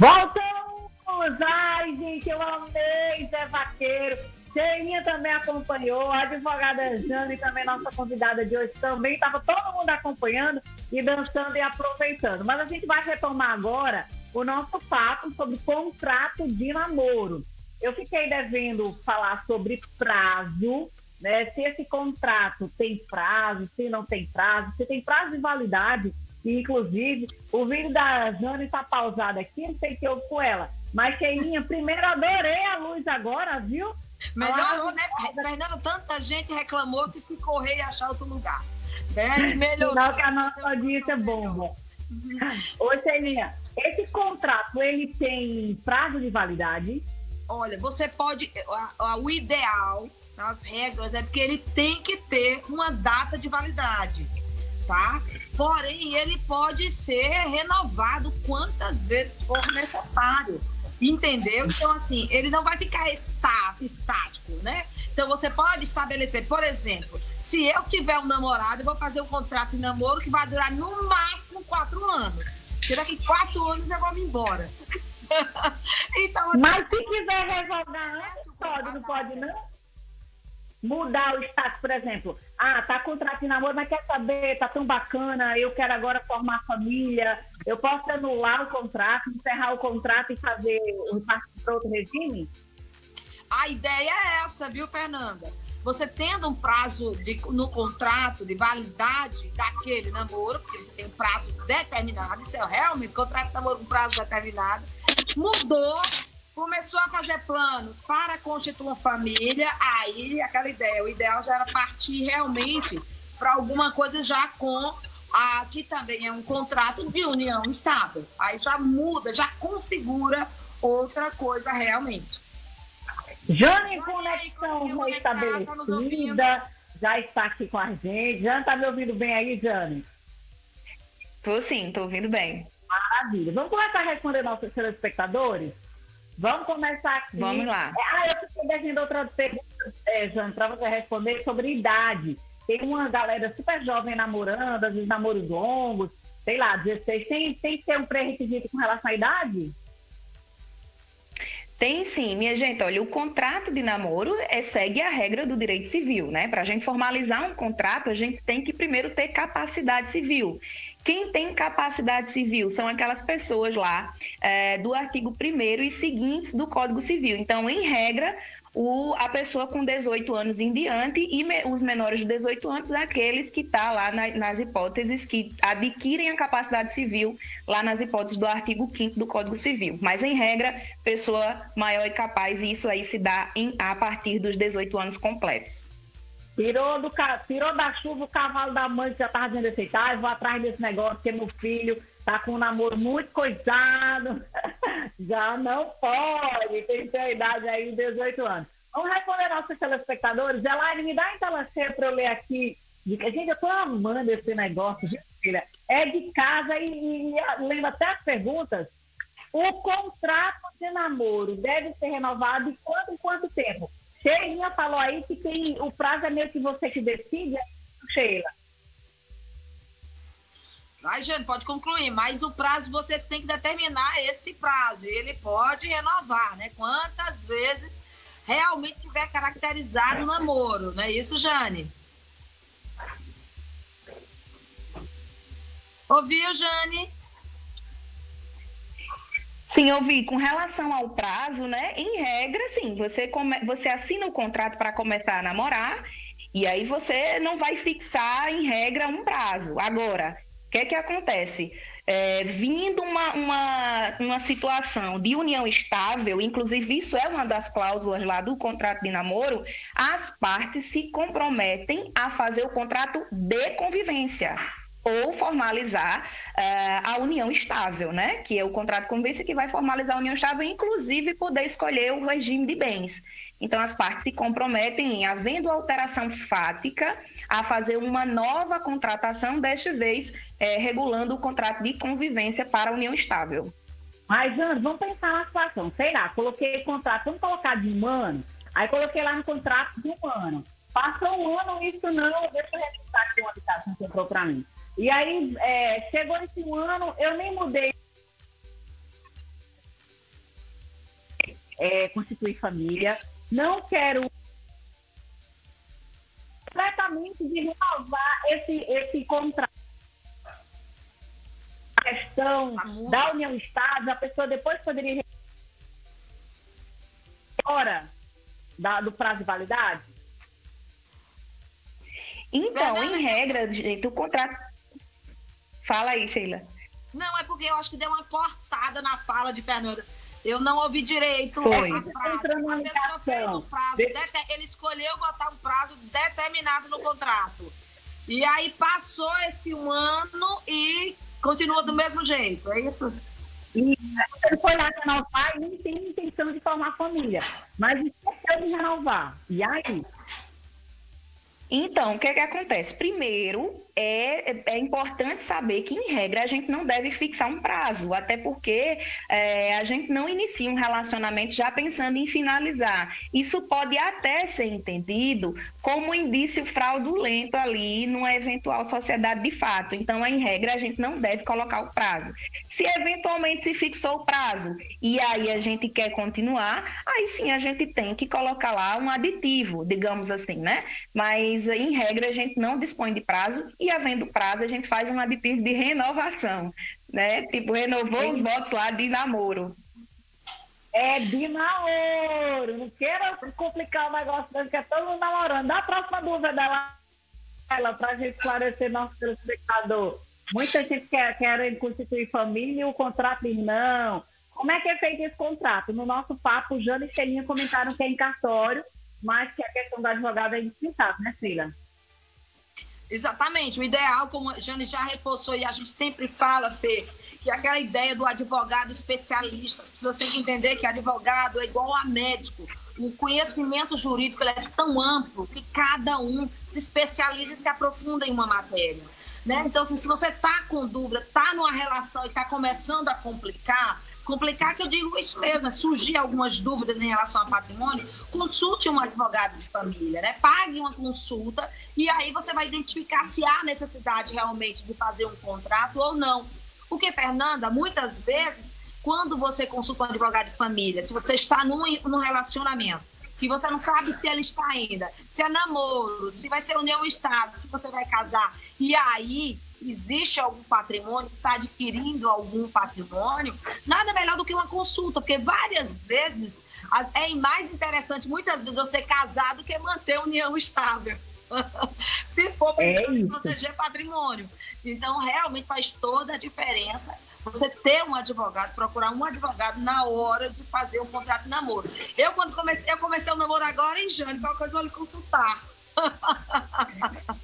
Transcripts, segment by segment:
Voltamos! Ai, gente, eu amei Zé Vaqueiro. Cheinha também acompanhou, a advogada Jane, também nossa convidada de hoje, também estava todo mundo acompanhando e dançando e aproveitando. Mas a gente vai retomar agora o nosso papo sobre contrato de namoro. Eu fiquei devendo falar sobre prazo, né? Se esse contrato tem prazo, se não tem prazo, se tem prazo de validade. E, inclusive, o vídeo da Jane está pausado aqui, não sei o que houve com ela. Mas, Cheinha, primeiro adorei a luz agora, viu? Melhorou, né? Fernando, tanta gente reclamou que fui correr e achar outro lugar. Né? Melhorou. Sinal que a nossa audiência é bomba. Ô, Cheinha, esse contrato, ele tem prazo de validade? Olha, você pode... O ideal, as regras, é que ele tem que ter uma data de validade, tá? Porém, ele pode ser renovado quantas vezes for necessário. Entendeu? Então, assim, ele não vai ficar estático, né? Então, você pode estabelecer, por exemplo, se eu tiver um namorado, eu vou fazer um contrato de namoro que vai durar no máximo 4 anos. Porque daqui 4 anos eu vou me embora. Então, mas se quiser revogar antes, pode, não pode, não? Mudar o status, por exemplo, tá contrato de namoro, mas quer saber, tá tão bacana, eu quero agora formar família, eu posso anular o contrato, encerrar o contrato e fazer partir para outro regime? A ideia é essa, viu, Fernanda? Você tendo um prazo no contrato de validade daquele namoro, porque você tem um prazo determinado, isso é realmente contrato de namoro com prazo determinado, mudou, começou a fazer planos para constituir uma família, aí aquela ideia, o ideal já era partir realmente para alguma coisa já com que também é um contrato de união estável. Aí já muda, já configura outra coisa realmente. Jane, conexão restabelecida, já está aqui com a gente. Jane, tá me ouvindo bem aí, Jane? Tô sim, tô ouvindo bem. Maravilha. Vamos começar a responder nossos telespectadores? Vamos começar aqui. Vamos lá. Eu fiquei devendo outra pergunta, Jane, para você responder sobre idade. Tem uma galera super jovem namorando, às vezes namoros longos, sei lá, 16. Tem que ter um pré-requisito com relação à idade? Tem sim, minha gente. Olha, o contrato de namoro segue a regra do direito civil, né? Para a gente formalizar um contrato, a gente tem que primeiro ter capacidade civil. Quem tem capacidade civil são aquelas pessoas lá do artigo 1º e seguintes do Código Civil. Então, em regra, a pessoa com 18 anos em diante e os menores de 18 anos, aqueles que estão lá nas hipóteses que adquirem a capacidade civil, lá nas hipóteses do artigo 5º do Código Civil. Mas, em regra, pessoa maior e capaz, e isso aí se dá a partir dos 18 anos completos. Tirou da chuva o cavalo da mãe que já estava dizendo assim, tá, eu vou atrás desse negócio, porque meu filho tá com um namoro muito coisado, já não pode, tem que ter a idade aí de 18 anos. Vamos responder nossos telespectadores. Elaine, me dá em tela cheia para eu ler aqui. Gente, eu tô amando esse negócio, filha. É de casa e lendo até as perguntas. O contrato de namoro deve ser renovado de quanto em quanto tempo? Cheirinha falou aí que o prazo é meio que você que decide, Sheila. Vai, Jane, pode concluir, mas o prazo você tem que determinar esse prazo. E ele pode renovar, né? Quantas vezes realmente tiver caracterizado o namoro, não é isso, Jane? Ouviu, Jane? Sim, ouvi. Com relação ao prazo, né? Em regra, sim, você assina o contrato para começar a namorar e aí você não vai fixar, em regra, um prazo. Agora, o que acontece? Vindo uma situação de união estável, inclusive isso é uma das cláusulas lá do contrato de namoro, as partes se comprometem a fazer o contrato de convivência ou formalizar a união estável, né? Que é o contrato de convivência que vai formalizar a união estável, inclusive poder escolher o regime de bens. Então, as partes se comprometem, em havendo alteração fática, a fazer uma nova contratação, desta vez regulando o contrato de convivência para a união estável. Mas, Jane, vamos pensar na situação. Sei lá, coloquei contrato, vamos colocar de um ano, aí coloquei lá no contrato de um ano. Passou um ano, isso não, deixa eu registrar aqui uma habitação que entrou para mim. E aí, chegou esse um ano, eu nem mudei constituir família, não quero completamente de renovar esse contrato. A questão da união estável, a pessoa depois poderia fora do prazo de validade? Então, em regra, gente, o contrato... Fala aí, Sheila. Não, é porque eu acho que deu uma cortada na fala de Fernanda. Eu não ouvi direito Foi. a frase. A pessoa fez um prazo, ele escolheu botar um prazo determinado no contrato. E aí passou esse 1 ano e continua do mesmo jeito, é isso? E ele foi lá renovar e nem tem intenção de formar família, mas esqueceu de renovar. E aí? Então, o que acontece? Primeiro, é importante saber que, em regra, a gente não deve fixar um prazo, até porque a gente não inicia um relacionamento já pensando em finalizar. Isso pode até ser entendido como um indício fraudulento ali numa eventual sociedade de fato. Então, em regra, a gente não deve colocar o prazo. Se eventualmente se fixou o prazo e aí a gente quer continuar, aí sim a gente tem que colocar lá um aditivo, digamos assim, né? Mas, em regra, a gente não dispõe de prazo e, havendo prazo, a gente faz um aditivo de renovação, né? Tipo, renovou os votos lá de namoro. É de namoro. Não queira complicar o negócio, porque é todo mundo namorando. Dá a próxima dúvida dela para a gente esclarecer nosso telespectador. Muita gente quer constituir família e o contrato diz não. Como é que é feito esse contrato? No nosso papo, Jana e Shelinha comentaram que é em cartório, mas que a questão da advogada é indispensável, né, Sheila? Exatamente. O ideal, como a Jane já reforçou e a gente sempre fala, Fê, que é aquela ideia do advogado especialista. As pessoas têm que entender que advogado é igual a médico. O conhecimento jurídico ele é tão amplo que cada um se especializa e se aprofunda em uma matéria, né? Então, assim, se você está com dúvida, está numa relação e está começando a complicar que eu digo isso mesmo, é surgir algumas dúvidas em relação ao patrimônio, consulte um advogado de família, né? Pague uma consulta e aí você vai identificar se há necessidade realmente de fazer um contrato ou não. Porque, Fernanda, muitas vezes, quando você consulta um advogado de família, se você está num relacionamento, que você não sabe se ele está ainda, se é namoro, se vai ser união estável, se você vai casar, e aí existe algum patrimônio, está adquirindo algum patrimônio, nada melhor do que uma consulta, porque várias vezes é mais interessante, muitas vezes, você casar do que manter a união estável. Se for pensando em proteger patrimônio. Então, realmente faz toda a diferença você ter um advogado, procurar um advogado na hora de fazer um contrato de namoro. Eu comecei o namoro agora em Jane, qualquer coisa eu vou lhe consultar.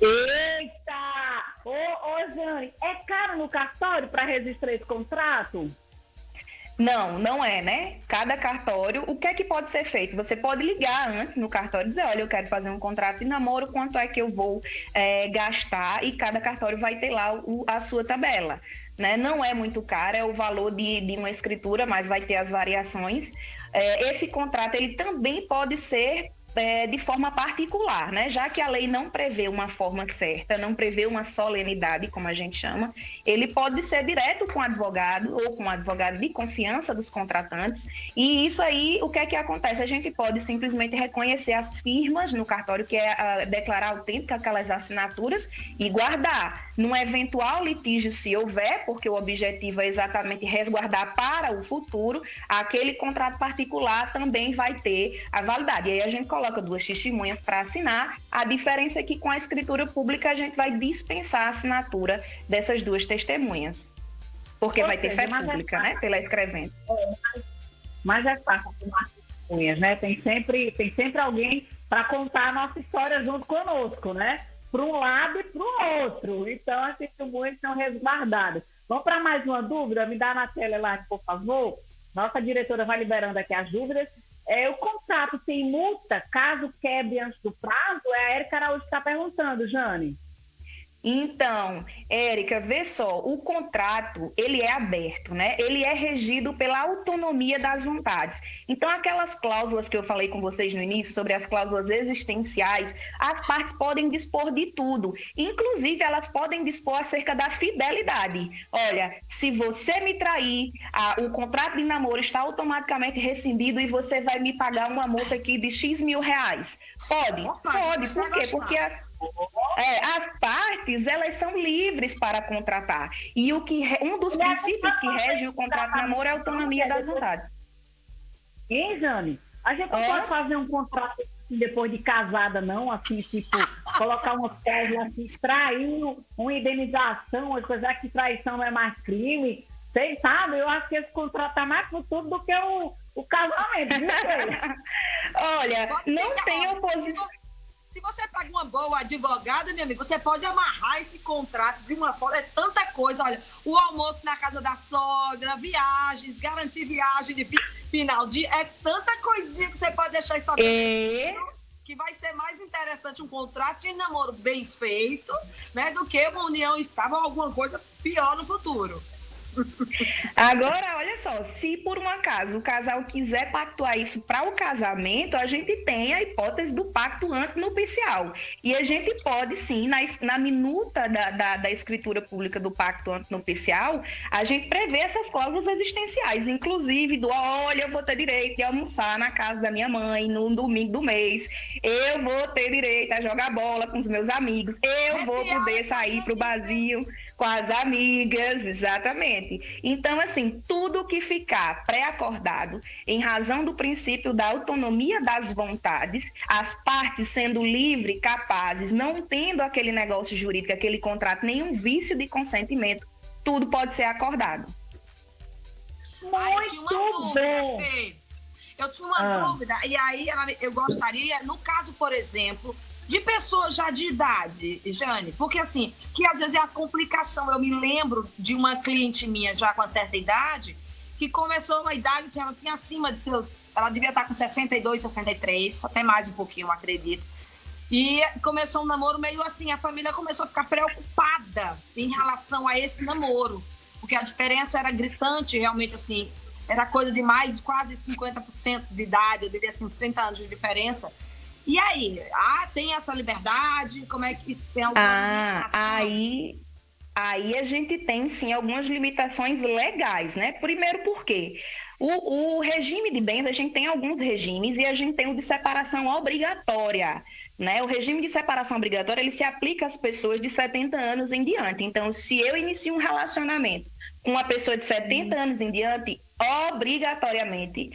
Eita! Ô, Jane, é caro no cartório para registrar esse contrato? Não é, né? Cada cartório, o que é que pode ser feito? Você pode ligar antes no cartório e dizer, olha, eu quero fazer um contrato de namoro, quanto é que eu vou gastar? E cada cartório vai ter lá a sua tabela, né? Não é muito caro, é o valor de uma escritura, mas vai ter as variações. Esse contrato, ele também pode ser de forma particular, né? Já que a lei não prevê uma forma certa, não prevê uma solenidade, como a gente chama, ele pode ser direto com o advogado ou com o advogado de confiança dos contratantes. E isso aí, o que é que acontece? A gente pode simplesmente reconhecer as firmas no cartório, que é declarar autêntica aquelas assinaturas e guardar. Num eventual litígio, se houver, porque o objetivo é exatamente resguardar para o futuro, aquele contrato particular também vai ter a validade. E aí a gente coloca 2 testemunhas para assinar. A diferença é que com a escritura pública a gente vai dispensar a assinatura dessas 2 testemunhas. Porque vai ter fé pública, né? Pela escrevente. Mas é fácil com as testemunhas, né? Tem sempre alguém para contar a nossa história junto conosco, né? Para um lado e para o outro. Então, as testemunhas são resguardadas. Vamos para mais uma dúvida? Me dá na tela lá, por favor. Nossa diretora vai liberando aqui as dúvidas. O contrato tem multa caso quebre antes do prazo? É a Érica Araújo que está perguntando, Jane. Então, Érica, vê só, o contrato, ele é aberto, né? Ele é regido pela autonomia das vontades. Então, aquelas cláusulas que eu falei com vocês no início, sobre as cláusulas existenciais, as partes podem dispor de tudo. Inclusive, elas podem dispor acerca da fidelidade. Olha, se você me trair, o contrato de namoro está automaticamente rescindido e você vai me pagar uma multa aqui de X mil reais. Pode? Pode. Por quê? Porque as partes, elas são livres para contratar. E um dos princípios que rege o contrato de namoro é a autonomia das vontades. Hein, Jane? A gente não pode fazer um contrato assim, depois de casada, não? Assim, tipo, colocar uma cláusula assim, traiu, uma indenização, uma coisa que traição não é mais crime. Vocês sabem, eu acho que esse contrato tá mais futuro do que o casamento, viu, Olha, não tem oposição. Se você paga uma boa advogada, meu amigo, você pode amarrar esse contrato de uma forma, é tanta coisa, olha, o almoço na casa da sogra, viagens, garantir viagem de final de... É tanta coisinha que você pode deixar estabelecido que vai ser mais interessante um contrato de namoro bem feito, né, do que uma união estável ou alguma coisa pior no futuro. Agora, olha só, se por um acaso o casal quiser pactuar isso para o casamento, a gente tem a hipótese do pacto antinupcial. E a gente pode, sim, na minuta da escritura pública do pacto antinupcial, a gente prevê essas cláusulas existenciais, inclusive olha, eu vou ter direito de almoçar na casa da minha mãe no domingo do mês, eu vou ter direito a jogar bola com os meus amigos, eu vou poder sair para o barzinho com as amigas, exatamente. Então, assim, tudo que ficar pré-acordado em razão do princípio da autonomia das vontades, as partes sendo livres, capazes, não tendo aquele negócio jurídico, aquele contrato, nenhum vício de consentimento, tudo pode ser acordado. Muito bom! Eu tinha uma dúvida, e aí eu gostaria, no caso, por exemplo, de pessoas já de idade, Jane, porque assim, que às vezes é a complicação. Eu me lembro de uma cliente minha já com uma certa idade, que começou uma idade que ela tinha acima de seus... Ela devia estar com 62, 63, até mais um pouquinho, eu acredito. E começou um namoro meio assim, a família começou a ficar preocupada em relação a esse namoro, porque a diferença era gritante, realmente assim, era coisa de mais, quase 50% de idade, eu diria assim, uns 30 anos de diferença. E aí? Tem essa liberdade? Como é que tem alguma limitação? Aí a gente tem, sim, algumas limitações legais, né? Primeiro porque o regime de bens, a gente tem alguns regimes e a gente tem o de separação obrigatória, né? O regime de separação obrigatória, ele se aplica às pessoas de 70 anos em diante. Então, se eu inicio um relacionamento com uma pessoa de 70 anos em diante, obrigatoriamente,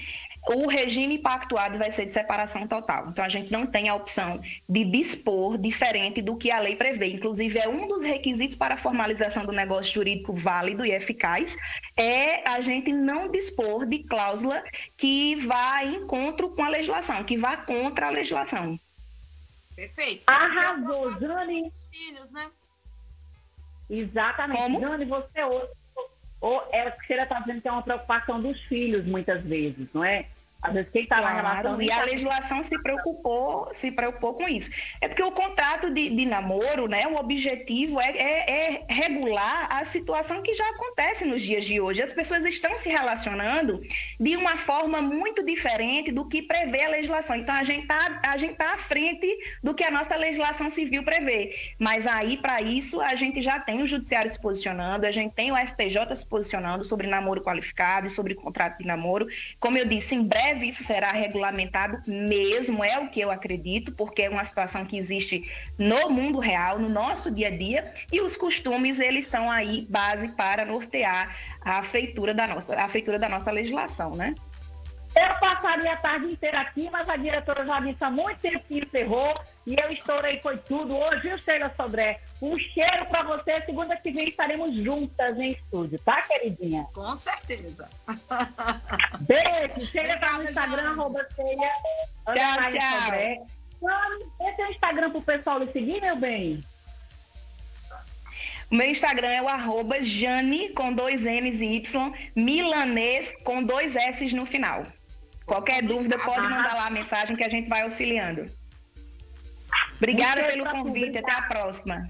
o regime pactuado vai ser de separação total. Então, a gente não tem a opção de dispor diferente do que a lei prevê. Inclusive, é um dos requisitos para a formalização do negócio jurídico válido e eficaz, é a gente não dispor de cláusula que vá em encontro com a legislação, que vá contra a legislação. Perfeito. Arrasou, Jane. Filhos, né? Exatamente. Como? Jane, você hoje... Ela está dizendo que é uma preocupação dos filhos, muitas vezes, não é? Às vezes quem está na relação... E a legislação se preocupou com isso. É porque o contrato de namoro, né, o objetivo é regular a situação que já acontece nos dias de hoje. As pessoas estão se relacionando de uma forma muito diferente do que prevê a legislação. Então, a gente tá à frente do que a nossa legislação civil prevê. Mas aí, para isso, a gente já tem o judiciário se posicionando, a gente tem o STJ se posicionando sobre namoro qualificado e sobre contrato de namoro. Como eu disse, em breve isso será regulamentado mesmo, é o que eu acredito, porque é uma situação que existe no mundo real, no nosso dia a dia, e os costumes, eles são aí base para nortear a feitura da nossa legislação, né? Eu passaria a tarde inteira aqui, mas a diretora já disse há muito tempo que encerrou e eu estourei, foi tudo. Hoje, viu, Sheila Sodré? Um cheiro para você. Segunda que vem estaremos juntas em estúdio, tá, queridinha? Com certeza. Beijo. Sheila tá no Instagram, @Sheila. Tchau. Esse é o Instagram pro pessoal lhe seguir, meu bem? O meu Instagram é o @Jane, com 2 N's e Y, milanês, com 2 S's no final. Qualquer dúvida, pode mandar lá a mensagem que a gente vai auxiliando. Obrigada pelo convite. Até a próxima.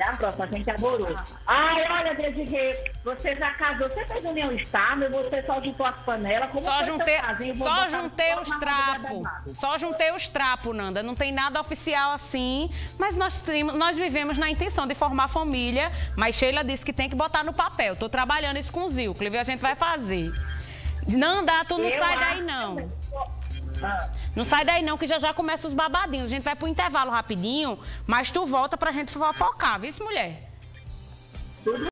A próxima, a gente adorou. Ai, olha, Desirê, você já casou, você fez união estável, você só juntou as panelas, como Só foi juntei, seu caso, hein? só juntei os trapos. Só juntei os trapos, Nanda. Não tem nada oficial assim, mas nós vivemos na intenção de formar família. Mas Sheila disse que tem que botar no papel. Tô trabalhando isso com o Zilcleve e a gente vai fazer. Nanda, tu não sai daí, não. Não sai daí não, que já começa os babadinhos. A gente vai pro intervalo rapidinho, mas tu volta pra gente fofocar, viu, mulher?